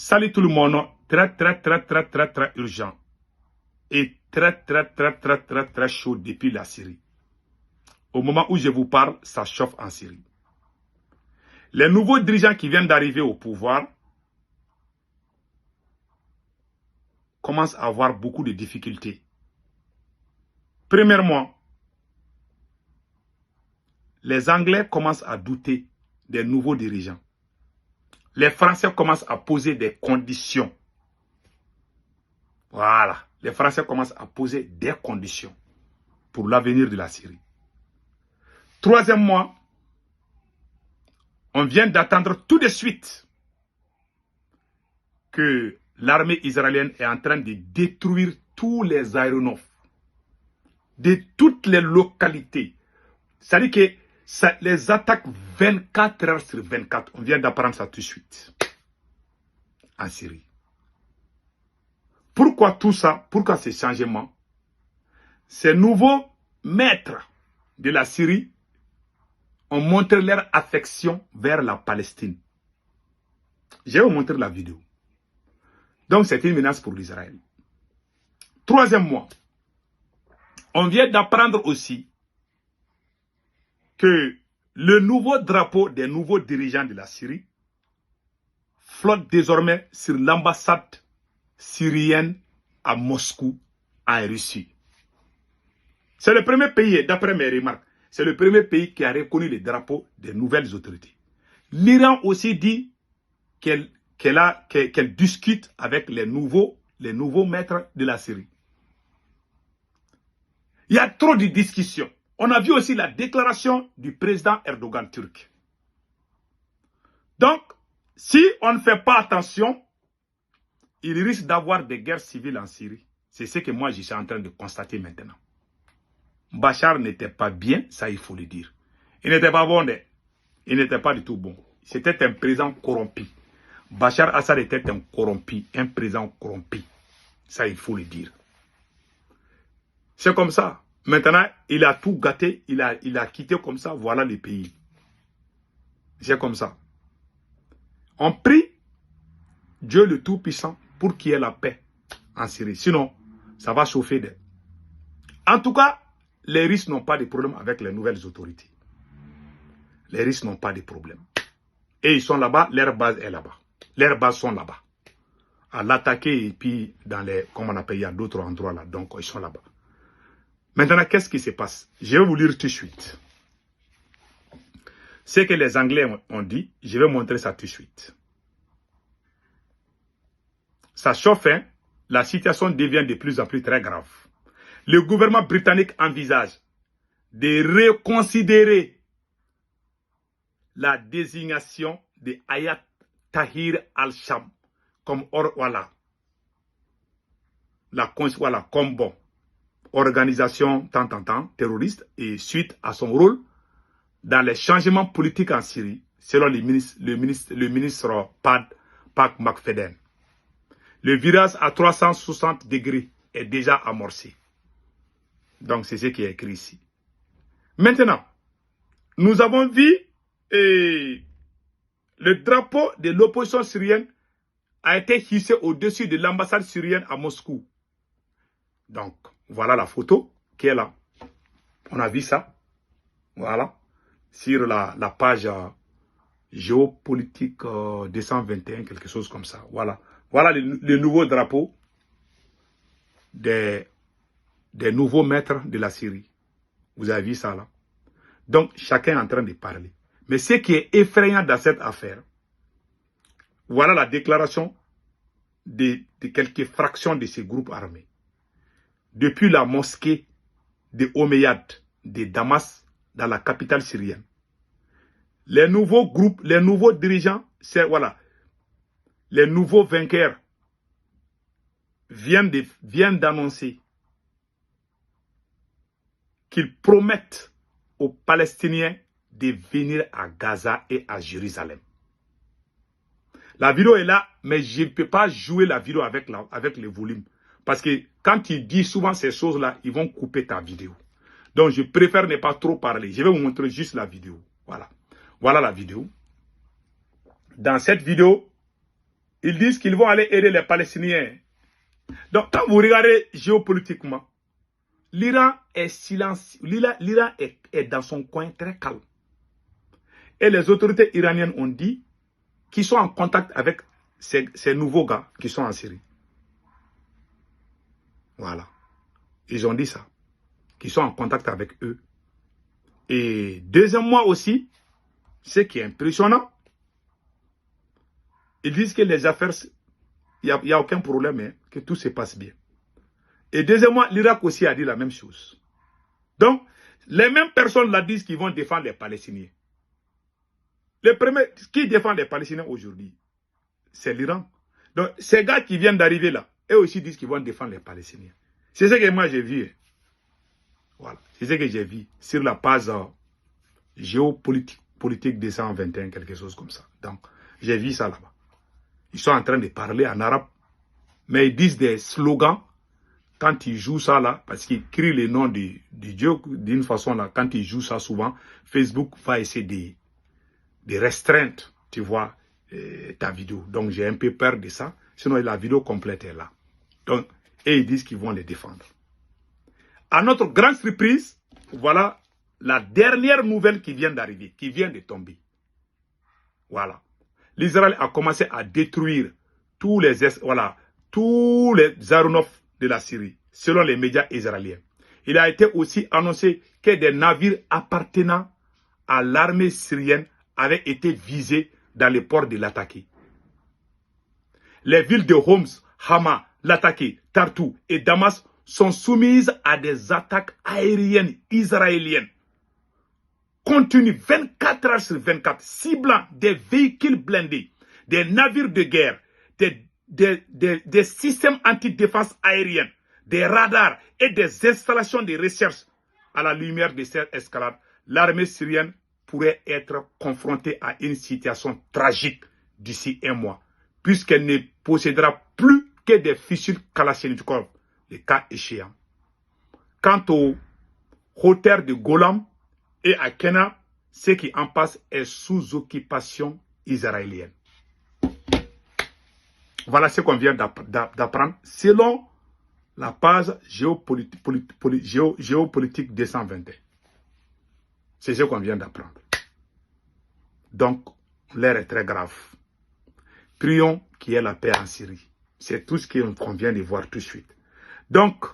Salut tout le monde, très urgent et très chaud depuis la Syrie. Au moment où je vous parle, ça chauffe en Syrie. Les nouveaux dirigeants qui viennent d'arriver au pouvoir commencent à avoir beaucoup de difficultés. Premièrement, les Anglais commencent à douter des nouveaux dirigeants. Les Français commencent à poser des conditions. Voilà, les Français commencent à poser des conditions pour l'avenir de la Syrie. Troisièmement, on vient d'attendre tout de suite que l'armée israélienne est en train de détruire tous les aéronefs de toutes les localités. C'est-à-dire que les attaques 24 heures sur 24, on vient d'apprendre ça tout de suite en Syrie. Pourquoi tout ça? Pourquoi ces changements? Ces nouveaux maîtres de la Syrie ont montré leur affection vers la Palestine. Je vais vous montrer la vidéo. Donc c'est une menace pour l'Israël. Troisièmement, on vient d'apprendre aussi que le nouveau drapeau des nouveaux dirigeants de la Syrie flotte désormais sur l'ambassade syrienne à Moscou, en Russie. C'est le premier pays, d'après mes remarques, c'est le premier pays qui a reconnu le drapeau des nouvelles autorités. L'Iran aussi dit qu'elle discute avec les nouveaux maîtres de la Syrie. Il y a trop de discussions. On a vu aussi la déclaration du président Erdogan turc. Donc, si on ne fait pas attention, il risque d'avoir des guerres civiles en Syrie. C'est ce que moi je suis en train de constater maintenant. Bachar n'était pas bien, ça il faut le dire. Il n'était pas bon, il n'était pas du tout bon. C'était un président corrompu. Bachar Assad était un corrompu, un président corrompu. Ça il faut le dire. C'est comme ça. Maintenant, il a tout gâté, il a quitté comme ça, voilà le pays. C'est comme ça. On prie Dieu le Tout-Puissant pour qu'il y ait la paix en Syrie. Sinon, ça va chauffer. En tout cas, les Russes n'ont pas de problème avec les nouvelles autorités. Les Russes n'ont pas de problème. Et ils sont là-bas, leur base est là-bas. Leurs bases sont là-bas. À l'attaquer et puis dans les, comme on appelle, il y a d'autres endroits là, donc ils sont là-bas. Maintenant, qu'est-ce qui se passe? Je vais vous lire tout de suite. Ce que les Anglais ont dit, je vais montrer ça tout de suite. Ça chauffe, hein? La situation devient de plus en plus très grave. Le gouvernement britannique envisage de reconsidérer la désignation de Ayat Tahir al-Sham comme comme bon. Organisation terroriste et suite à son rôle dans les changements politiques en Syrie, selon le ministre Pat McFadden. Le virage à 360 degrés est déjà amorcé. Donc c'est ce qui est écrit ici. Maintenant, nous avons vu le drapeau de l'opposition syrienne a été hissé au-dessus de l'ambassade syrienne à Moscou. Donc, voilà la photo qui est là. On a vu ça. Voilà. Sur la page géopolitique 221, quelque chose comme ça. Voilà. Voilà le nouveau drapeau des nouveaux maîtres de la Syrie. Vous avez vu ça là. Donc, chacun est en train de parler. Mais ce qui est effrayant dans cette affaire, voilà la déclaration de quelques fractions de ces groupes armés. Depuis la mosquée de Omeyyades de Damas, dans la capitale syrienne. Les nouveaux groupes, les nouveaux dirigeants, voilà, les nouveaux vainqueurs viennent d'annoncer qu'ils promettent aux Palestiniens de venir à Gaza et à Jérusalem. La vidéo est là, mais je ne peux pas jouer la vidéo avec le volume. Parce que quand tu dis souvent ces choses-là, ils vont couper ta vidéo. Donc, je préfère ne pas trop parler. Je vais vous montrer juste la vidéo. Voilà. Voilà la vidéo. Dans cette vidéo, Ils disent qu'ils vont aller aider les Palestiniens. Donc, quand vous regardez géopolitiquement, l'Iran est silencieux. L'Iran est dans son coin très calme. Et les autorités iraniennes ont dit qu'ils sont en contact avec ces nouveaux gars qui sont en Syrie. Voilà. Ils ont dit ça. Qu'ils sont en contact avec eux. Et deuxièmement aussi, ce qui est impressionnant, ils disent que les affaires, il n'y a aucun problème, hein, que tout se passe bien. Et deuxièmement, l'Irak aussi a dit la même chose. Donc, les mêmes personnes là disent qu'ils vont défendre les Palestiniens. Les premiers qui défendent les Palestiniens aujourd'hui, c'est l'Iran. Donc, ces gars qui viennent d'arriver là, eux aussi disent qu'ils vont défendre les Palestiniens. C'est ce que moi j'ai vu. Voilà. C'est ce que j'ai vu sur la page géopolitique 221, quelque chose comme ça. Donc, j'ai vu ça là-bas. Ils sont en train de parler en arabe, mais ils disent des slogans quand ils jouent ça là, parce qu'ils crient le nom du Dieu d'une façon là. Quand ils jouent ça souvent, Facebook va essayer de restreindre, tu vois, ta vidéo. Donc, j'ai un peu peur de ça. Sinon, la vidéo complète est là. Donc, et ils disent qu'ils vont les défendre. À notre grande surprise, voilà la dernière nouvelle qui vient d'arriver, qui vient de tomber. Voilà. L'Israël a commencé à détruire tous les aéronefs de la Syrie, selon les médias israéliens. Il a été aussi annoncé que des navires appartenant à l'armée syrienne avaient été visés dans les ports de Latakia. Les villes de Homs, Hama, Latakia, Tartou et Damas sont soumises à des attaques aériennes israéliennes continues 24 heures sur 24, ciblant des véhicules blindés, des navires de guerre, des systèmes anti-défense aérienne, des radars et des installations de recherche. À la lumière de cette escalade, l'armée syrienne pourrait être confrontée à une situation tragique d'ici un mois, puisqu'elle ne possédera plus que des fusiles Kalachnikov, le cas échéant. Quant aux hauteurs de Golan et à Kena, ce qui en passe est sous occupation israélienne. Voilà ce qu'on vient d'apprendre selon la page géopolitique 221. C'est ce qu'on vient d'apprendre. Donc, l'air est très grave. Prions qu'il y ait la paix en Syrie. C'est tout ce qu'on vient de voir tout de suite. Donc,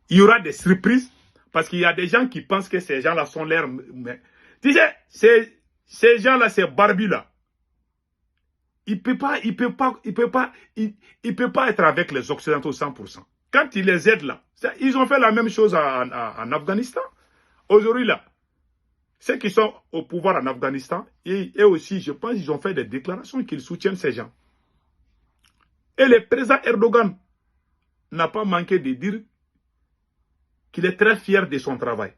il y aura des surprises parce qu'il y a des gens qui pensent que ces gens-là sont l'air... Tu sais, ces gens-là, ces barbus-là, il peut pas être avec les Occidentaux 100%. Quand ils les aident là, ils ont fait la même chose en Afghanistan. Aujourd'hui là, ceux qui sont au pouvoir en Afghanistan, et aussi, je pense, ils ont fait des déclarations qu'ils soutiennent ces gens. Et le président Erdogan n'a pas manqué de dire qu'il est très fier de son travail.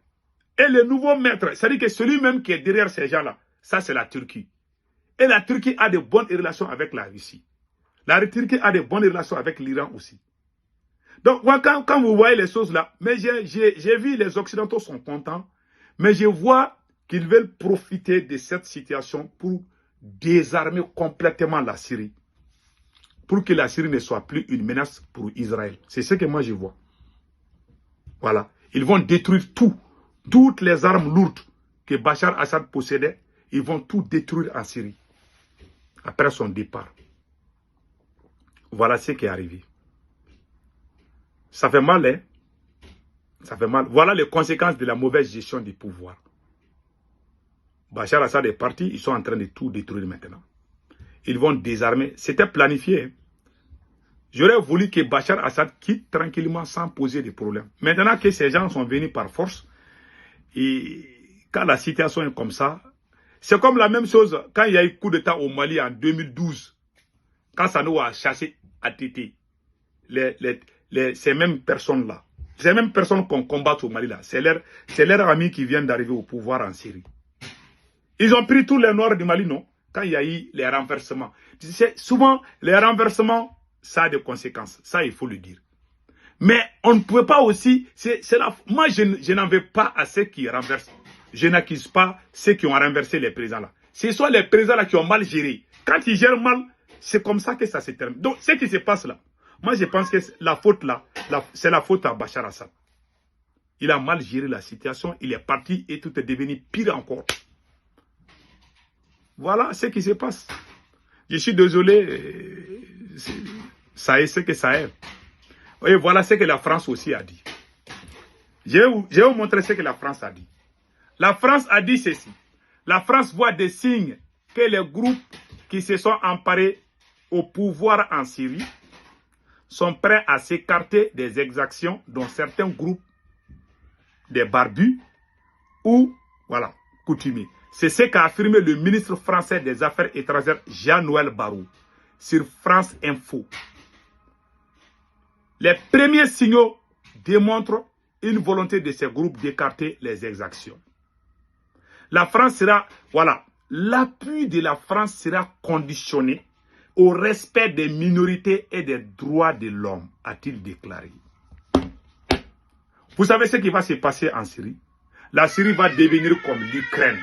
Et le nouveau maître, c'est-à-dire que celui-même qui est derrière ces gens-là, ça c'est la Turquie. Et la Turquie a de bonnes relations avec la Russie. La Turquie a de bonnes relations avec l'Iran aussi. Donc, quand vous voyez les choses là, mais j'ai vu les Occidentaux sont contents, mais je vois qu'ils veulent profiter de cette situation pour désarmer complètement la Syrie. Pour que la Syrie ne soit plus une menace pour Israël. C'est ce que moi je vois. Voilà. Ils vont détruire tout. Toutes les armes lourdes que Bachar Assad possédait, ils vont tout détruire en Syrie. Après son départ. Voilà ce qui est arrivé. Ça fait mal, hein? Ça fait mal. Voilà les conséquences de la mauvaise gestion du pouvoir. Bachar Assad est parti, ils sont en train de tout détruire maintenant. Ils vont désarmer. C'était planifié. Hein? J'aurais voulu que Bachar Assad quitte tranquillement sans poser de problème. Maintenant que ces gens sont venus par force, et quand la situation est comme ça, c'est comme la même chose quand il y a eu coup d'État au Mali en 2012. Quand Sano a chassé ATT, ces mêmes personnes-là, ces mêmes personnes qu'on combat au Mali, là, c'est leurs amis qui viennent d'arriver au pouvoir en Syrie. Ils ont pris tous les Noirs du Mali, non? Quand il y a eu les renversements. Souvent, les renversements, ça a des conséquences. Ça, il faut le dire. Mais on ne pouvait pas aussi... moi, je n'en veux pas à ceux qui renversent. Je n'accuse pas ceux qui ont renversé les présidents là. Ce sont les présidents là qui ont mal géré. Quand ils gèrent mal, C'est comme ça que ça se termine. Donc, ce qui se passe là, moi je pense que la faute là, c'est la faute à Bachar Assad. Il a mal géré la situation, il est parti et tout est devenu pire encore. Voilà ce qui se passe. Je suis désolé, ça est ce que ça est. Et voilà ce que la France aussi a dit. Je vais vous montrer ce que la France a dit. La France a dit ceci. La France voit des signes que les groupes qui se sont emparés au pouvoir en Syrie sont prêts à s'écarter des exactions dont certains groupes des barbus ou, voilà, coutumiers. C'est ce qu'a affirmé le ministre français des Affaires étrangères Jean-Noël Barrot sur France Info. Les premiers signaux démontrent une volonté de ces groupes d'écarter les exactions. La France sera, voilà, l'appui de la France sera conditionné au respect des minorités et des droits de l'homme, a-t-il déclaré. Vous savez ce qui va se passer en Syrie? La Syrie va devenir comme l'Ukraine.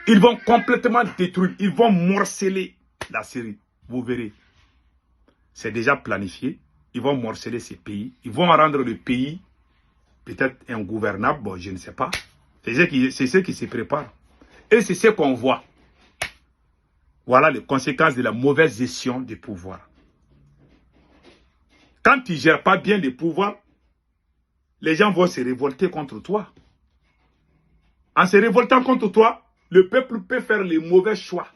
Ils vont complètement détruire, ils vont morceler la Syrie. Vous verrez. C'est déjà planifié. Ils vont morceler ces pays. Ils vont rendre le pays peut-être ingouvernable. Bon, je ne sais pas. C'est ce qui se prépare. Et c'est ce qu'on voit. Voilà les conséquences de la mauvaise gestion du pouvoir. Quand tu ne gères pas bien le pouvoir, les gens vont se révolter contre toi. En se révoltant contre toi, le peuple peut faire les mauvais choix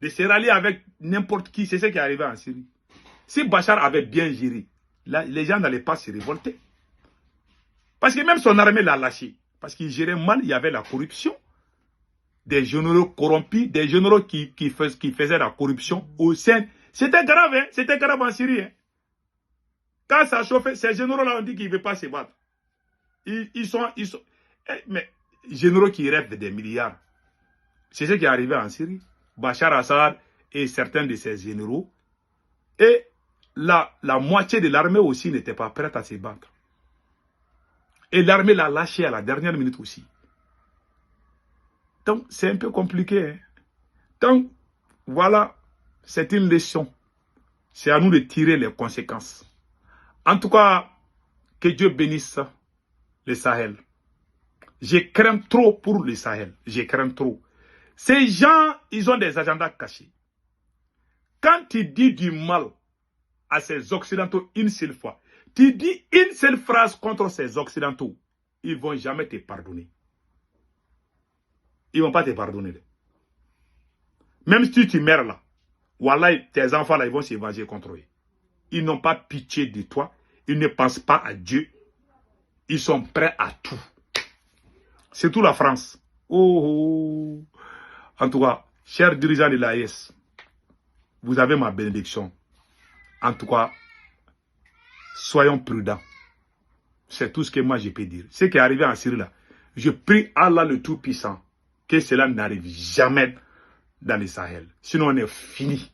de se rallier avec n'importe qui. C'est ce qui est arrivé en Syrie. Si Bachar avait bien géré, là, les gens n'allaient pas se révolter. Parce que même son armée l'a lâché. Parce qu'il gérait mal, il y avait la corruption. Des généraux corrompus, des généraux qui faisaient la corruption au sein. C'était grave, hein? C'était grave en Syrie. Hein? Quand ça chauffait, ces généraux-là ont dit qu'ils ne veulent pas se battre. Ils sont mais généraux qui rêvent des milliards. C'est ce qui est arrivé en Syrie. Bachar Assad et certains de ses généraux. Et la moitié de l'armée aussi n'était pas prête à se battre. Et l'armée l'a lâché à la dernière minute aussi. Donc, c'est un peu compliqué. Hein? Donc, voilà, c'est une leçon. C'est à nous de tirer les conséquences. En tout cas, que Dieu bénisse le Sahel. Je crains trop pour le Sahel. Je crains trop. Ces gens, ils ont des agendas cachés. Quand tu dis du mal à ces Occidentaux une seule fois, tu dis une seule phrase contre ces Occidentaux, ils ne vont jamais te pardonner. Ils ne vont pas te pardonner. Même si tu meurs là, voilà, tes enfants là, ils vont se venger contre eux. Ils n'ont pas pitié de toi. Ils ne pensent pas à Dieu. Ils sont prêts à tout. C'est tout la France. Oh. En tout cas, chers dirigeants de l'AES, vous avez ma bénédiction. En tout cas, soyons prudents. C'est tout ce que moi je peux dire. Ce qui est arrivé en Syrie là, je prie Allah le Tout-Puissant que cela n'arrive jamais dans le Sahel. Sinon on est fini.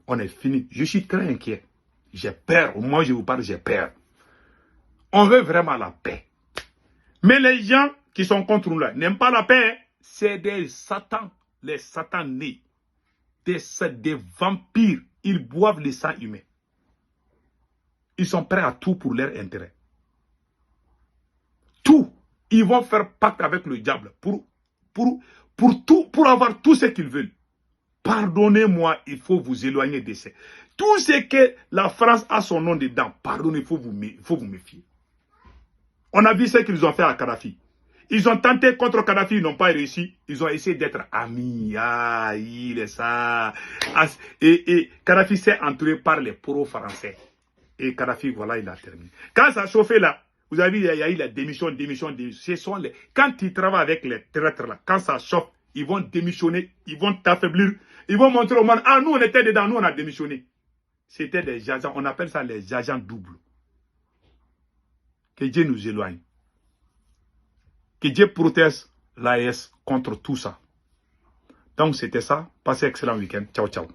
On est fini. Je suis très inquiet. J'ai peur. Moi je vous parle, j'ai peur. On veut vraiment la paix. Mais les gens qui sont contre nous là n'aiment pas la paix. C'est des satans. Les satans nés. Des vampires. Ils boivent le sang humain. Ils sont prêts à tout pour leur intérêt. Tout. Ils vont faire pacte avec le diable pour avoir tout ce qu'ils veulent. Pardonnez-moi, il faut vous éloigner de ça. Tout ce que la France a son nom dedans, pardonnez, il faut vous méfier. On a vu ce qu'ils ont fait à Kadhafi. Ils ont tenté contre Kadhafi, ils n'ont pas réussi. Ils ont essayé d'être amis. Ah, il est ça. Et Kadhafi s'est entouré par les pro-français. Et Kadhafi, voilà, il a terminé. Quand ça a chauffé là, vous avez vu, il y a eu la démission. Ce sont quand ils travaillent avec les traîtres là, quand ça chauffe, ils vont démissionner, ils vont t'affaiblir, ils vont montrer au monde, ah, nous on était dedans, nous on a démissionné. C'était des agents, on appelle ça les agents doubles. Que Dieu nous éloigne. Que Dieu protège l'AES contre tout ça. Donc c'était ça. Passez un excellent week-end. Ciao, ciao.